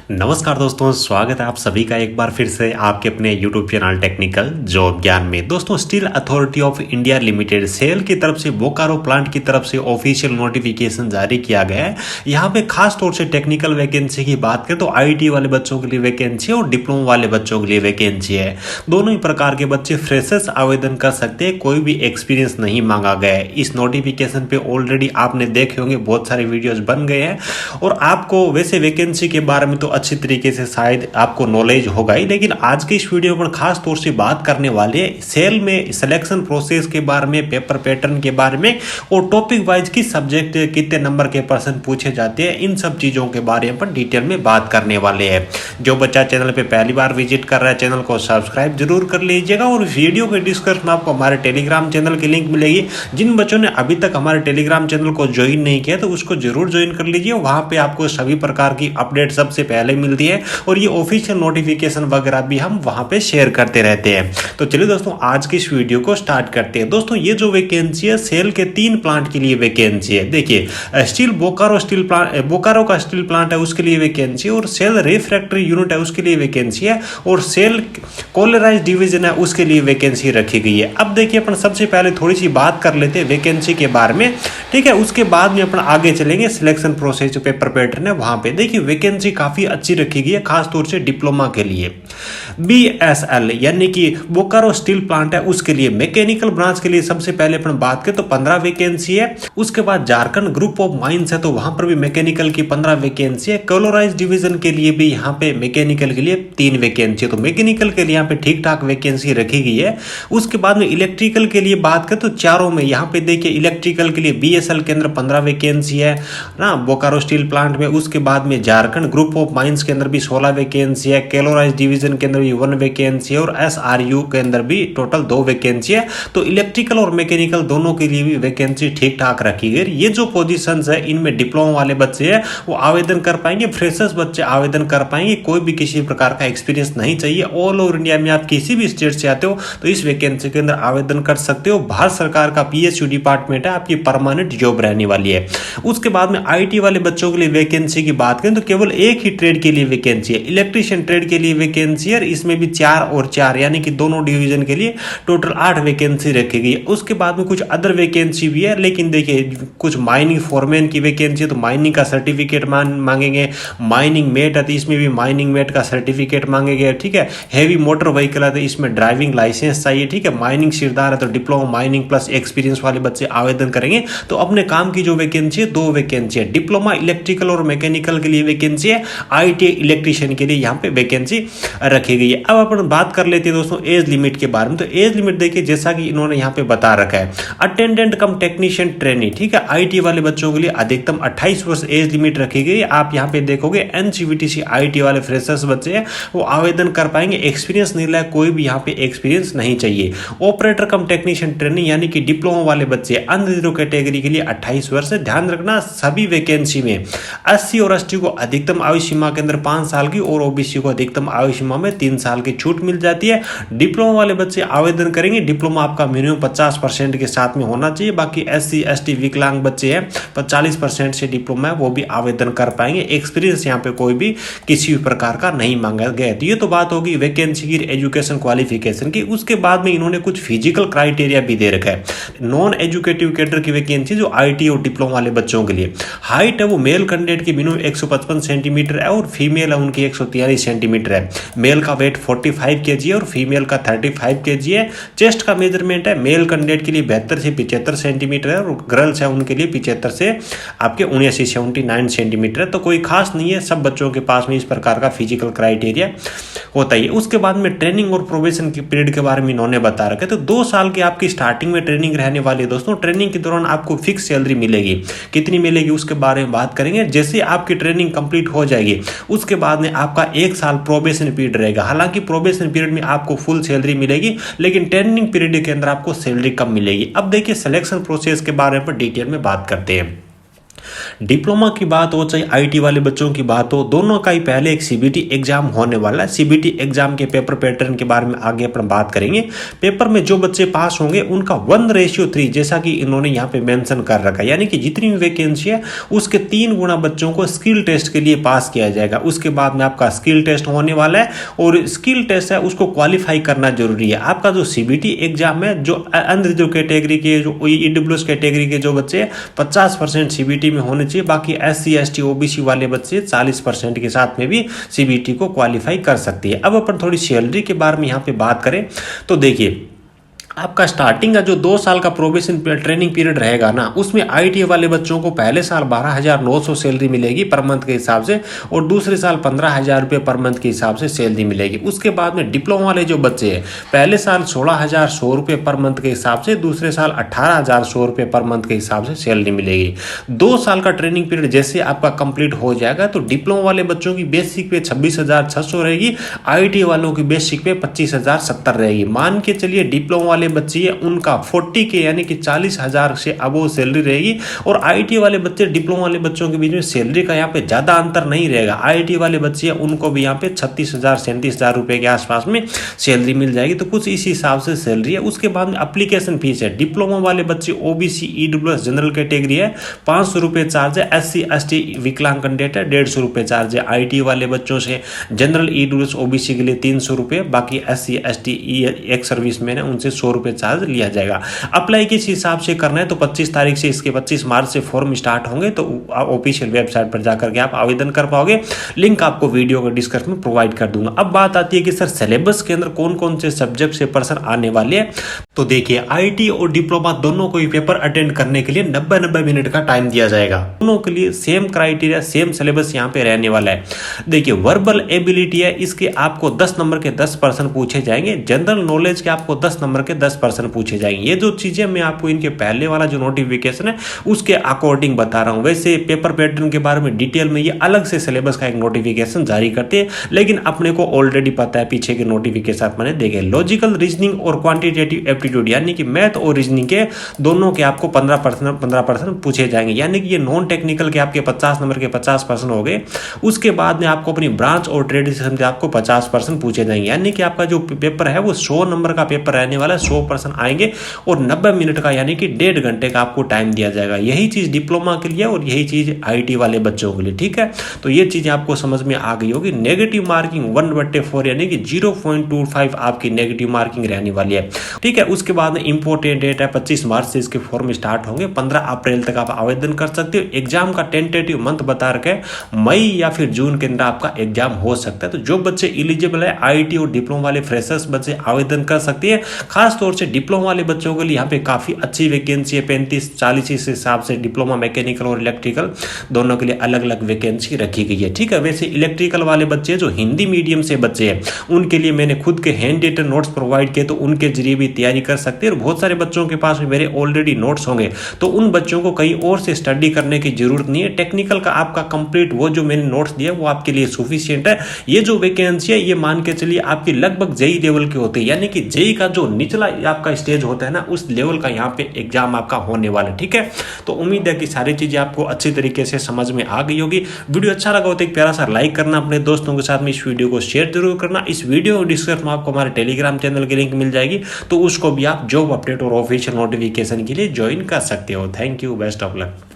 नमस्कार दोस्तों, स्वागत है आप सभी का एक बार फिर से आपके अपने YouTube चैनल टेक्निकल जॉब ज्ञान में। दोस्तों, Steel Authority of India Limited SAIL की तरफ से बोकारो प्लांट की तरफ से ऑफिशियल नोटिफिकेशन जारी किया गया है। यहाँ पे खास तौर से टेक्निकल वैकेंसी की बात करें तो आईटी वाले बच्चों के लिए वैकेंसी है और डिप्लोमा वाले बच्चों के लिए वैकेंसी है। दोनों ही प्रकार के बच्चे फ्रेशर्स आवेदन कर सकते हैं, कोई भी एक्सपीरियंस नहीं मांगा गया है। इस नोटिफिकेशन पे ऑलरेडी आपने देखे होंगे, बहुत सारे वीडियोज बन गए हैं और आपको वैसे वैकेंसी के बारे में तो अच्छी तरीके से शायद आपको नॉलेज होगा ही, लेकिन आज के इस वीडियो पर खास तौर से बात करने वाले हैं सेल में सिलेक्शन प्रोसेस के बारे में, पेपर पैटर्न के बारे में और टॉपिक वाइज किस सब्जेक्ट कितने नंबर के पर्सन पूछे जाते हैं, इन सब चीजों के बारे में डिटेल में बात करने वाले हैं। जो बच्चा चैनल पे पहली बार विजिट कर रहा है, चैनल को सब्सक्राइब जरूर कर लीजिएगा और वीडियो के डिस्क्रिप्शन में आपको हमारे टेलीग्राम चैनल की लिंक मिलेगी। जिन बच्चों ने अभी तक हमारे टेलीग्राम चैनल को ज्वाइन नहीं किया तो उसको जरूर ज्वाइन कर लीजिए। वहां पे आपको सभी प्रकार की अपडेट सबसे पहले मिलती है और ये ऑफिशियल नोटिफिकेशन वगैरह भी हम वहां पे शेयर करते रहते हैं। तो चलिए दोस्तों, आज की इस वीडियो को स्टार्ट करते हैं। दोस्तों, ये जो वैकेंसी है सेल के 3 प्लांट के लिए वैकेंसी है। देखिए, स्टील बोकारो का स्टील प्लांट है, उसके लिए वैकेंसी, और सेल रिफ्रैक्टरी यूनिट है, उसके लिए वैकेंसी है, और सेल कोलराइज डिवीजन है, उसके लिए वैकेंसी रखी गई है। अब देखिए, अपन सबसे पहले थोड़ी सी बात कर लेते हैं वैकेंसी के बारे में, ठीक है। उसके बाद में अपन आगे चलेंगे सिलेक्शन प्रोसेस जो पेपर पैटर्न है वहां पे। देखिए, वैकेंसी काफी अच्छी रखी गई है, खास तौर से डिप्लोमा के लिए। BSL यानी कि बोकारो स्टील प्लांट है, उसके लिए मैकेनिकल ब्रांच के लिए सबसे पहले अपन बात करें तो 15 वैकेंसी है। उसके बाद झारखंड ग्रुप ऑफ माइंस है, तो वहां पर भी मैकेनिकल की 15 वैकेंसी है। कोलोराइज डिवीजन के लिए भी यहाँ पे मैकेनिकल के लिए 3 वैकेंसी है, तो मैकेनिकल के लिए यहाँ पे ठीक ठाक वैकेंसी रखी गई है। उसके बाद में इलेक्ट्रिकल के लिए बात करें तो चारों में यहाँ पे देखिए, इलेक्ट्रिकल के लिए BSL के अंदर 15 वैकेंसी है ना, बोकारो स्टील प्लांट में। उसके बाद में झारखंड ग्रुप ऑफ माइंस के अंदर भी 16 वैकेंसी है, कोलोराइज डिवीजन के अंदर भी 1 वैकेंसी है और SRU के अंदर भी टोटल 2 वैकेंसी है। तो इलेक्ट्रिकल और मैकेनिकल दोनों के लिए भी वैकेंसी ठीक ठाक रखी गई। ये जो पोजीशंस है इनमें डिप्लोमा वाले बच्चे हैं वो आवेदन कर पाएंगे, फ्रेशर्स बच्चे आवेदन कर पाएंगे। कोई भी किसी प्रकार का एक्सपीरियंस नहीं चाहिए। ऑल ओवर इंडिया में आप किसी भी स्टेट से आते हो तो इस वैकेंसी के अंदर आवेदन कर सकते हो। भारत सरकार का PSU डिपार्टमेंट है, आपकी परमानेंट जॉब रहने वाली है। उसके बाद में IT वाले बच्चों के लिए वैकेंसी की बात करें तो केवल एक ही ट्रेड के लिए वैकेंसी है, इलेक्ट्रीशियन ट्रेड के लिए वैकेंसी है। इसमें भी 4 और 4 यानी कि दोनों डिवीजन के लिए टोटल 8 वैकेंसी रखी गई है। उसके बाद में कुछ अदर वैकेंसी भी है, लेकिन देखिए कुछ माइनिंग फोरमैन की वैकेंसी है तो माइनिंग का सर्टिफिकेट मांगेंगे। माइनिंग मेट है तो इसमें भी माइनिंग मेट का सर्टिफिकेट मांगेंगे, ठीक है। हैवी मोटर व्हीकल है तो इसमें ड्राइविंग लाइसेंस चाहिए, ठीक है। माइनिंग सिरदार है तो डिप्लोमा माइनिंग प्लस एक्सपीरियंस वाले बच्चे आवेदन करेंगे। तो अपने काम की जो वैकेंसी है 2 वैकेंसी है, डिप्लोमा इलेक्ट्रिकल और मैकेनिकल के लिए वैकेंसी है, IT इलेक्ट्रीशियन के लिए यहाँ पे वैकेंसी रखी गई है। अब अपन बात कर लेते हैं दोस्तों एज लिमिट के बारे में। तो एज लिमिट देखिए, जैसा कि इन्होंने यहाँ पे बता रखा है, अटेंडेंट कम टेक्नीशियन ट्रेनी, ठीक है। IT वाले बच्चों के लिए अधिकतम 28 वर्ष एज लिमिट रखी गई। आप यहाँ पे देखोगे NCVTC IT वाले फ्रेशर्स बच्चे हैं वो आवेदन कर पाएंगे। एक्सपीरियंस नहीं लायक कोई भी यहाँ पे एक्सपीरियंस नहीं चाहिए। ऑपरेटर कम टेक्नीशियन ट्रेनी यानी कि डिप्लोमा वाले बच्चे अनरिजर्व कैटेगरी के लिए 28 वर्ष। ध्यान रखना, सभी वैकेंसी में SC और ST को अधिकतम आयु सीमा के अंदर 5 साल की और OBC को अधिकतम आयु सीमा में 3 साल की छूट मिल जाती है। डिप्लोमा वाले बच्चे आवेदन करेंगे, डिप्लोमा आपका मिनिमम 50% के साथ में होना चाहिए। बाकी SC ST विकलांग बच्चे हैं 40% से डिप्लोमा है वो भी आवेदन कर पाएंगे। एक्सपीरियंस यहाँ पे कोई भी किसी भी प्रकार का नहीं मांगा गया। तो ये तो बात होगी वैकेंसी की, एजुकेशन क्वालिफिकेशन की। उसके बाद में इन्होंने कुछ फिजिकल क्राइटेरिया भी दे रखा है। नॉन एजुकेटिव कैडर की वैकेंसी जो IT और डिप्लोमा वाले बच्चों के लिए, हाइट है वो मेल कैंडिडेट की मिनिमम 155 सेंटीमीटर है और फीमेल है उनकी 143 सेंटीमीटर है। मेल का वेट 45 kg है और फीमेल का 35 kg है। चेस्ट का मेजरमेंट है मेल कैंडिडेट के लिए 72 से 75 सेंटीमीटर है और गर्ल्स है उनके लिए 75 से आपके 79 सेंटीमीटर है। तो कोई खास नहीं है, सब बच्चों के पास में इस प्रकार का फिजिकल क्राइटेरिया होता ही है। उसके बाद में ट्रेनिंग और प्रोबेशन की पीरियड के बारे में इन्होंने बता रखा है। तो 2 साल की आपकी स्टार्टिंग में ट्रेनिंग रहने वाली है दोस्तों। ट्रेनिंग के दौरान आपको फिक्स सैलरी मिलेगी, कितनी मिलेगी उसके बारे में बात करेंगे। जैसे आपकी ट्रेनिंग कंप्लीट हो जाएगी उसके बाद में आपका 1 साल प्रोबेशन पीरियड रहेगा। हालांकि प्रोबेशन पीरियड में आपको फुल सैलरी मिलेगी, लेकिन ट्रेनिंग पीरियड के अंदर आपको सैलरी कम मिलेगी। अब देखिए सिलेक्शन प्रोसेस के बारे में डिटेल में बात करते हैं। डिप्लोमा की बात हो चाहे आईटी वाले बच्चों की बात हो, दोनों का ही पहले एक सीबीटी एग्जाम होने वाला है। सीबीटी एग्जाम के पेपर पैटर्न के बारे में आगे अपन बात करेंगे। पेपर में जो बच्चे पास होंगे उनका 1:3 जैसा कि इन्होंने यहाँ पे मेंशन कर रखा है, यानी कि जितनी भी वैकेंसी है उसके 3 गुना बच्चों को स्किल टेस्ट के लिए पास किया जाएगा। उसके बाद में आपका स्किल टेस्ट होने वाला है और स्किल टेस्ट है उसको क्वालिफाई करना जरूरी है। आपका जो सीबीटी एग्जाम है, जो अनरिजर्व कैटेगरी के, जो ईडब्ल्यूएस कैटेगरी के जो बच्चे 50% सीबीटी में होने चाहिए, बाकी एससी एसटी ओबीसी वाले बच्चे 40% के साथ में भी सीबीटी को क्वालिफाई कर सकती है। अब अपन थोड़ी सैलरी के बारे में यहाँ पे बात करें तो देखिए, आपका स्टार्टिंग का जो 2 साल का प्रोबेशन ट्रेनिंग पीरियड रहेगा ना, उसमें आईटी वाले बच्चों को पहले साल 12,900 सैलरी मिलेगी पर मंथ के हिसाब से और दूसरे साल 15,000 रुपये पर मंथ के हिसाब से सैलरी मिलेगी। उसके बाद में डिप्लोमा वाले जो बच्चे हैं, पहले साल 16,100 रुपये पर मंथ के हिसाब से, दूसरे साल 18,100 रुपये पर मंथ के हिसाब से सैलरी मिलेगी। 2 साल का ट्रेनिंग पीरियड जैसे आपका कंप्लीट हो जाएगा तो डिप्लोमा वाले बच्चों की बेसिक पे 26,600 रहेगी, आईटी वालों की बेसिक पे 25,070 रहेगी। मान के चलिए डिप्लोमा वाले बच्चे उनका 40 के यानी कि 40,000 से अबो सैलरी रहेगी और आईटी वाले बच्चे डिप्लोमा वाले बच्चों के बीच में सैलरी का यहाँ पे ज्यादा अंतर नहीं रहेगा। आईटी वाले बच्चे उनको भी यहाँ पे 36,000 37,000 रुपए के आसपास में सैलरी मिल जाएगी। तो कुछ इस हिसाब से सैलरी है। उसके बाद में एप्लीकेशन फीस है। डिप्लोमा वाले बच्चे ओबीसी ईडब्ल्यूएस जनरल कैटेगरी है 500 रुपये चार्ज है, एससी एसटी विकलांग कैंडिडेट है 150 रुपये चार्ज है। आईटी वाले बच्चों से जनरल ईडब्ल्यूएस ओबीसी के लिए 300 रुपये, बाकी एससी एसटी एक सर्विसमैन है उनसे 100 रुपये चार्ज लिया जाएगा। अप्लाई किस हिसाब से करना है तो 25 तारीख से, इसके 25 मार्च से फॉर्म स्टार्ट होंगे, तो ऑफिशियल वेबसाइट पर जाकर के आप आवेदन कर पाओगे। लिंक आपको वीडियो के डिस्क्रिप्शन में प्रोवाइड कर दूंगा। अब बात आती है कि सर सिलेबस के अंदर कौन कौन से सब्जेक्ट से पर्सन आने वाले हैं। तो देखिए, आईटी और डिप्लोमा दोनों को ही पेपर अटेंड करने के लिए 90 मिनट का टाइम दिया जाएगा। दोनों के लिए सेम क्राइटेरिया, सेम सिलेबस यहाँ पे रहने वाला है। देखिए, वर्बल एबिलिटी है, इसके आपको 10 नंबर के 10 प्रश्न पूछे जाएंगे। जनरल नॉलेज के आपको 10 नंबर के 10 प्रश्न पूछे जाएंगे। ये जो चीजें मैं आपको इनके पहले वाला जो नोटिफिकेशन है उसके अकॉर्डिंग बता रहा हूं। वैसे पेपर पैटर्न के बारे में डिटेल में ये अलग से सिलेबस का एक नोटिफिकेशन जारी करते हैं, लेकिन अपने को ऑलरेडी पता है, पीछे के नोटिफिकेशन मैंने देखे। लॉजिकल रीजनिंग और क्वांटिटेटिव एप्टीट्यूड यानी कि मैथ और रीजनिंग के दोनों के आपको 15% पूछे जाएंगे, यानी कि ये नॉन टेक्निकल के आपके 50 नंबर के 50% हो गए। उसके बाद में आपको अपनी ब्रांच और ट्रेडिशन से आपको 50% पूछे जाएंगे, यानी कि आपका जो पेपर है वो 100 नंबर का पेपर रहने वाला है। 100% आएंगे और 90 मिनट का यानी कि 1.5 घंटे का आपको टाइम दिया जाएगा। यही चीज डिप्लोमा के लिए और यही चीज आईटी वाले बच्चों के लिए, ठीक है। तो ये चीजें आपको समझ में आ गई होगी। नेगेटिव मार्किंग 1/4 यानी कि 0.25 आपकी नेगेटिव मार्किंग रहने वाली है, ठीक है। उसके बाद में इंपॉर्टेंट डेट है 25 मार्च से इसके फॉर्म स्टार्ट होंगे। 15 अप्रैल तक आप आवेदन कर सकते हो। एग्जाम का टेंटेटिव मंथ बता रखे मई या फिर जून के अंदर आपका एग्जाम हो सकता है। तो जो बच्चे एलिजिबल है आईटी और डिप्लोमा वाले फ्रेशर्स बच्चे आवेदन कर सकते हैं। खास तौर से डिप्लोमा वाले बच्चों के लिए यहाँ पे काफी अच्छी वैकेंसी है। 35-40 इस हिसाब से डिप्लोमा मैकेनिकल और इलेक्ट्रिकल दोनों के लिए अलग अलग वैकेंसी रखी गई है, ठीक है। वैसे इलेक्ट्रिकल वाले बच्चे जो हिंदी मीडियम से बच्चे हैं उनके लिए मैंने खुद के हैंड रिटन नोट्स प्रोवाइड किए, तो उनके जरिए भी तैयारी कर सकते हैं। और बहुत सारे बच्चों के पास मेरे ऑलरेडी नोट्स होंगे, तो उन बच्चों को कहीं और से स्टडी करने की जरूरत नहीं है। टेक्निकल का आपका कंप्लीट वो जो मैंने नोट्स दिया वो आपके लिए सफिशिएंट है। ये जो वैकेंसी है ये मान के चलिए आपकी लगभग जेई लेवल की होती है, यानी कि जेई का जो निचला आपका स्टेज होता है ना, उस लेवल का यहाँ पे एग्जाम आपका होने वाला है, ठीक है। तो उम्मीद है कि सारी चीजें आपको अच्छी तरीके से समझ में आ गई होगी। वीडियो अच्छा लगा हो तो एक प्यारा सा लाइक करना, अपने दोस्तों के साथ में इस वीडियो को शेयर जरूर करना। इस वीडियो डिस्क्रिप्शन में आपको हमारे टेलीग्राम चैनल की लिंक मिल जाएगी, तो उसको भी आप जॉब अपडेट और ऑफिशियल नोटिफिकेशन के लिए ज्वाइन कर सकते हो। Thank you, best of luck.